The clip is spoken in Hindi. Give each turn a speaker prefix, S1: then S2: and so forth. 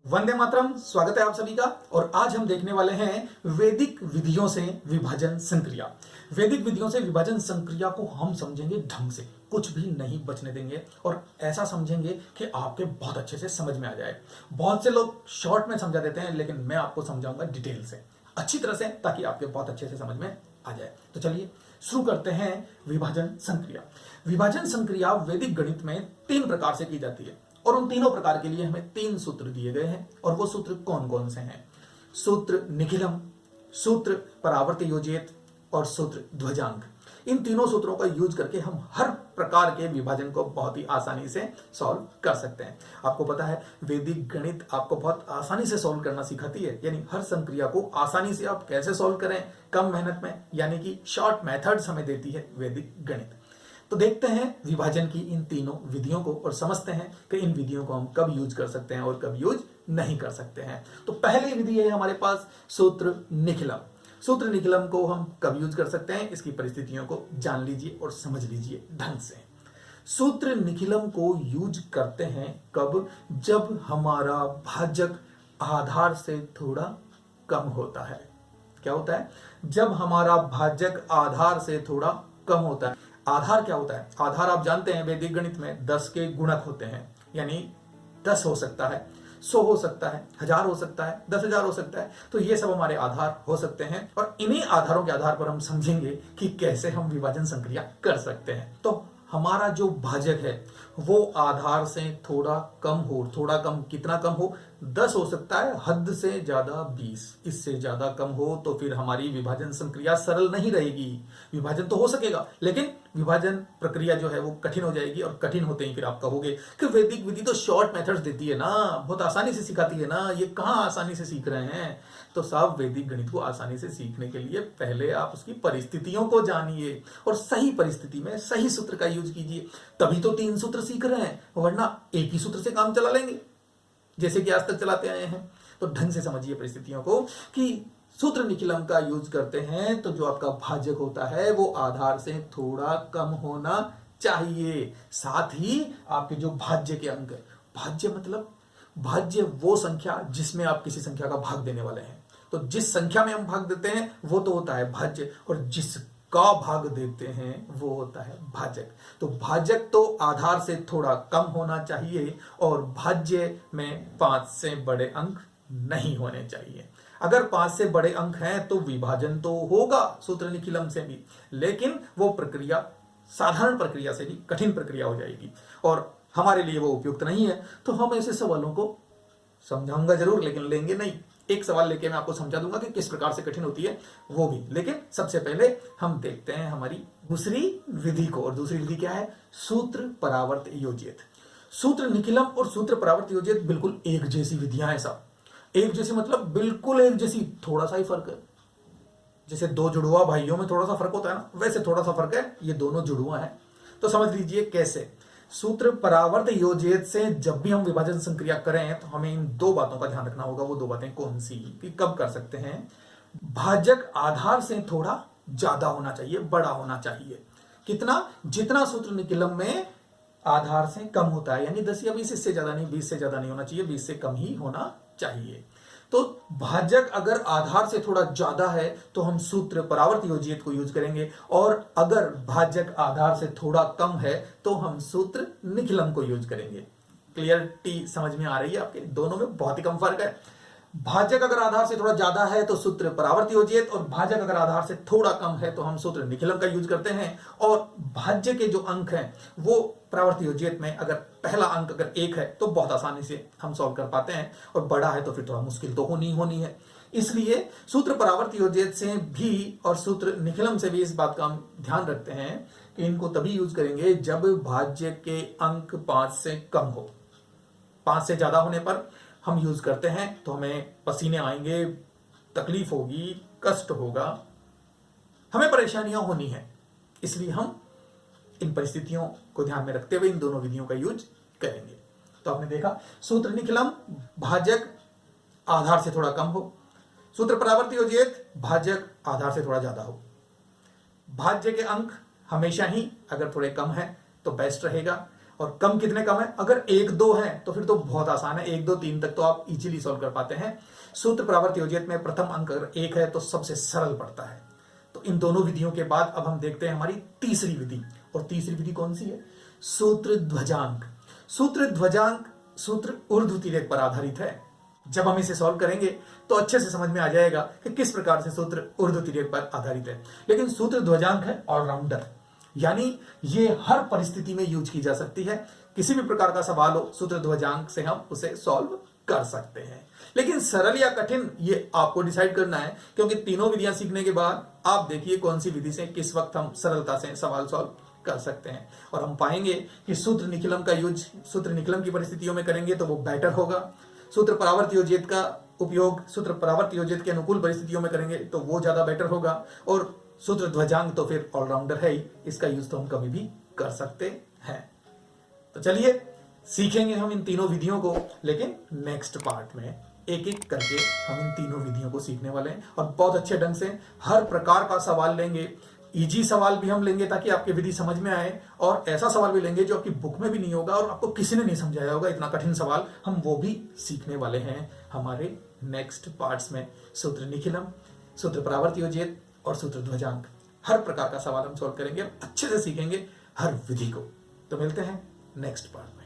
S1: वंदे मातरम। स्वागत है आप सभी का। और आज हम देखने वाले हैं वैदिक विधियों से विभाजन संक्रिया। वैदिक विधियों से विभाजन संक्रिया को हम समझेंगे ढंग से, कुछ भी नहीं बचने देंगे और ऐसा समझेंगे कि आपके बहुत अच्छे से समझ में आ जाए। बहुत से लोग शॉर्ट में समझा देते हैं, लेकिन मैं आपको समझाऊंगा डिटेल से, अच्छी तरह से, ताकि आपके बहुत अच्छे से समझ में आ जाए। तो चलिए शुरू करते हैं विभाजन संक्रिया। विभाजन संक्रिया वैदिक गणित में 3 प्रकार से की जाती है और उन तीनों प्रकार के लिए हमें 3 सूत्र दिए गए हैं। और वो सूत्र कौन कौन से हैं? सूत्र निखिलम, सूत्र परावर्त योजित और सूत्र ध्वजांक। इन तीनों सूत्रों का यूज करके हम हर प्रकार के विभाजन को बहुत ही आसानी से सॉल्व कर सकते हैं। आपको पता है वैदिक गणित आपको बहुत आसानी से सॉल्व करना सिखाती है, यानी हर संक्रिया को आसानी से आप कैसे सॉल्व करें कम मेहनत में, यानी कि शॉर्ट मेथड्स हमें देती है वैदिक गणित। तो देखते हैं विभाजन की इन तीनों विधियों को और समझते हैं कि इन विधियों को हम कब यूज कर सकते हैं और कब यूज नहीं कर सकते हैं। तो पहली विधि है हमारे पास सूत्र निखिलम। सूत्र निखिलम को हम कब यूज कर सकते हैं, इसकी परिस्थितियों को जान लीजिए और समझ लीजिए ढंग से। सूत्र निखिलम को यूज करते हैं कब? जब हमारा भाजक आधार से थोड़ा कम होता है। क्या होता है? जब हमारा भाजक आधार से थोड़ा कम होता है। आधार क्या होता है? आधार आप जानते हैं वैदिक गणित में 10 के गुणक होते हैं, यानी 10 हो सकता है, 100 हो सकता है, 1000 हो सकता है, 10,000 हो सकता है। तो ये सब हमारे आधार हो सकते हैं और इन्हीं आधारों के आधार पर हम समझेंगे कि कैसे हम विभाजन संक्रिया कर सकते हैं। तो हमारा जो भाजक है वो आधार से थोड़ा कम हो। थोड़ा कम कितना कम हो? 10 हो सकता है, हद से ज्यादा 20। इससे ज्यादा कम हो तो फिर हमारी विभाजन संक्रिया सरल नहीं रहेगी। विभाजन तो हो सकेगा, लेकिन विभाजन प्रक्रिया जो है वो कठिन हो जाएगी और कठिन होते ही फिर आप कहोगे कि वैदिक विधि तो शॉर्ट मेथड्स देती है ना, बहुत आसानी से सिखाती है ना, ये कहाँ आसानी से सीख रहे हैं। तो साहब वैदिक गणित को आसानी से सीखने के लिए पहले आप उसकी परिस्थितियों को जानिए और सही परिस्थिति में सही सूत्र का यूज कीजिए, तभी तो 3 सूत्र सीख रहे हैं, वरना एक ही सूत्र से काम चला लेंगे जैसे कि आज तक चलाते आए हैं। तो ढंग से समझिए परिस्थितियों को कि सूत्र निखिलम का यूज करते हैं तो जो आपका भाजक होता है वो आधार से थोड़ा कम होना चाहिए। साथ ही आपके जो भाज्य के अंक है, भाज्य मतलब भाज्य वो संख्या जिसमें आप किसी संख्या का भाग देने वाले हैं। तो जिस संख्या में हम भाग देते हैं वो तो होता है भाज्य, और जिसका भाग देते हैं वो होता है भाजक। तो भाजक तो आधार से थोड़ा कम होना चाहिए और भाज्य में 5 से बड़े अंक नहीं होने चाहिए। अगर 5 से बड़े अंक हैं तो विभाजन तो होगा सूत्र निखिलम से भी, लेकिन वो प्रक्रिया साधारण प्रक्रिया से भी कठिन प्रक्रिया हो जाएगी और हमारे लिए वो उपयुक्त नहीं है। तो हम ऐसे सवालों को समझाऊंगा जरूर, लेकिन लेंगे नहीं। एक सवाल लेके मैं आपको समझा दूंगा कि किस प्रकार से कठिन होती है वो भी, लेकिन सबसे पहले हम देखते हैं हमारी दूसरी विधि को। और दूसरी विधि क्या है? सूत्र परावर्त योजित। सूत्र निखिलम और सूत्र परावर्त योजित बिल्कुल एक जैसी विधियां हैं साहब। एक जैसी मतलब बिल्कुल एक जैसी, थोड़ा सा ही फर्क है। जैसे 2 जुड़वा भाइयों में थोड़ा सा फर्क होता है ना, वैसे थोड़ा सा फर्क है, ये दोनों जुड़वा हैं। तो समझ लीजिए कैसे। सूत्र परावर्त योजित से जब भी हम विभाजन संक्रिया करें तो हमें इन 2 बातों का ध्यान रखना होगा। वो 2 बातें कौन सी कि कब कर सकते हैं? भाजक आधार से थोड़ा ज्यादा होना चाहिए, बड़ा होना चाहिए। कितना? जितना सूत्र निखिलम में आधार से कम होता है, यानी 10 या 20, इससे ज्यादा नहीं, 20 से ज्यादा नहीं होना चाहिए, 20 से कम ही होना चाहिए। तो भाजक अगर आधार से थोड़ा ज्यादा है तो हम सूत्र परावर्त योजित को यूज करेंगे, और अगर भाजक आधार से थोड़ा कम है तो हम सूत्र निखिलम को यूज करेंगे। क्लियरिटी समझ में आ रही है आपके? दोनों में बहुत ही कम फर्क है। भाजक अगर आधार से थोड़ा ज्यादा है तो सूत्र परावर्त योजित, और भाजक अगर आधार से थोड़ा कम है तो हम सूत्र निखिलम का यूज करते हैं। और भाज्य के जो अंक हैं वो परावर्त योजित में अगर पहला अंक अगर 1 है तो बहुत आसानी से हम सॉल्व कर पाते हैं, और बड़ा है तो फिर थोड़ा मुश्किल तो होनी है। इसलिए सूत्र परावर्त योजित से भी और सूत्र निखिलम से भी इस बात का हम ध्यान रखते हैं कि इनको तभी यूज करेंगे जब भाज्य के अंक 5 से कम हो। 5 से ज्यादा होने पर हम यूज करते हैं तो हमें पसीने आएंगे, तकलीफ होगी, कष्ट होगा, हमें परेशानियां होनी है। इसलिए हम इन परिस्थितियों को ध्यान में रखते हुए इन दोनों विधियों का यूज करेंगे। तो आपने देखा सूत्र निखिलम भाजक आधार से थोड़ा कम हो, सूत्र परावर्त योजित भाजक आधार से थोड़ा ज्यादा हो। भाज्य के अंक हमेशा ही अगर थोड़े कम है तो बेस्ट रहेगा, और कम कितने कम है? अगर 1 2 है तो फिर तो बहुत आसान है, 1 2 3 तक तो आप इजीली सॉल्व कर पाते हैं। सूत्र परावर्त योजित में प्रथम अंक अगर 1 है तो सबसे सरल पड़ता है। तो इन दोनों विधियों के बाद अब हम देखते हैं हमारी तीसरी विधि। और तीसरी विधि कौन सी है? सूत्र ध्वजांक। सूत्र ध्वजांक सूत्र ऊर्ध्वतिरेक पर आधारित है। जब हम इसे सॉल्व करेंगे तो अच्छे से समझ में आ जाएगा कि किस प्रकार से सूत्र ऊर्ध्वतिरेक पर आधारित है। लेकिन सूत्र ध्वजांक है ऑलराउंडर, यानी ये हर परिस्थिति में यूज की जा सकती है। किसी भी प्रकार का सवाल हो, सूत्र ध्वजांक से हम उसे सॉल्व कर सकते हैं। लेकिन सरल या कठिन ये आपको डिसाइड करना है, क्योंकि तीनों विधियां सीखने के बाद आप देखिए कौन सी विधि से किस वक्त हम सरलता से सवाल सॉल्व कर सकते हैं। और हम पाएंगे कि सूत्र निखिलम का यूज सूत्र निखिलम की परिस्थितियों में करेंगे तो वो बेटर होगा। सूत्र परावर्त योजित का उपयोग सूत्र परावर्त योजित के अनुकूल परिस्थितियों में करेंगे तो वो ज्यादा बेटर होगा। और सूत्र ध्वजांक तो फिर ऑलराउंडर है ही, इसका यूज तो हम कभी भी कर सकते हैं। तो चलिए सीखेंगे हम इन तीनों विधियों को, लेकिन नेक्स्ट पार्ट में एक एक करके हम इन तीनों विधियों को सीखने वाले हैं और बहुत अच्छे ढंग से हर प्रकार का सवाल लेंगे। इजी सवाल भी हम लेंगे ताकि आपकी विधि समझ में आए, और ऐसा सवाल भी लेंगे जो आपकी बुक में भी नहीं होगा और आपको किसी ने नहीं समझाया होगा, इतना कठिन सवाल हम वो भी सीखने वाले हैं हमारे नेक्स्ट पार्ट्स में। सूत्र निखिलम, सूत्र परावर्त योजित और सूत्र ध्वजांक, हर प्रकार का सवाल हम सॉल्व करेंगे और अच्छे से सीखेंगे हर विधि को। तो मिलते हैं नेक्स्ट पार्ट।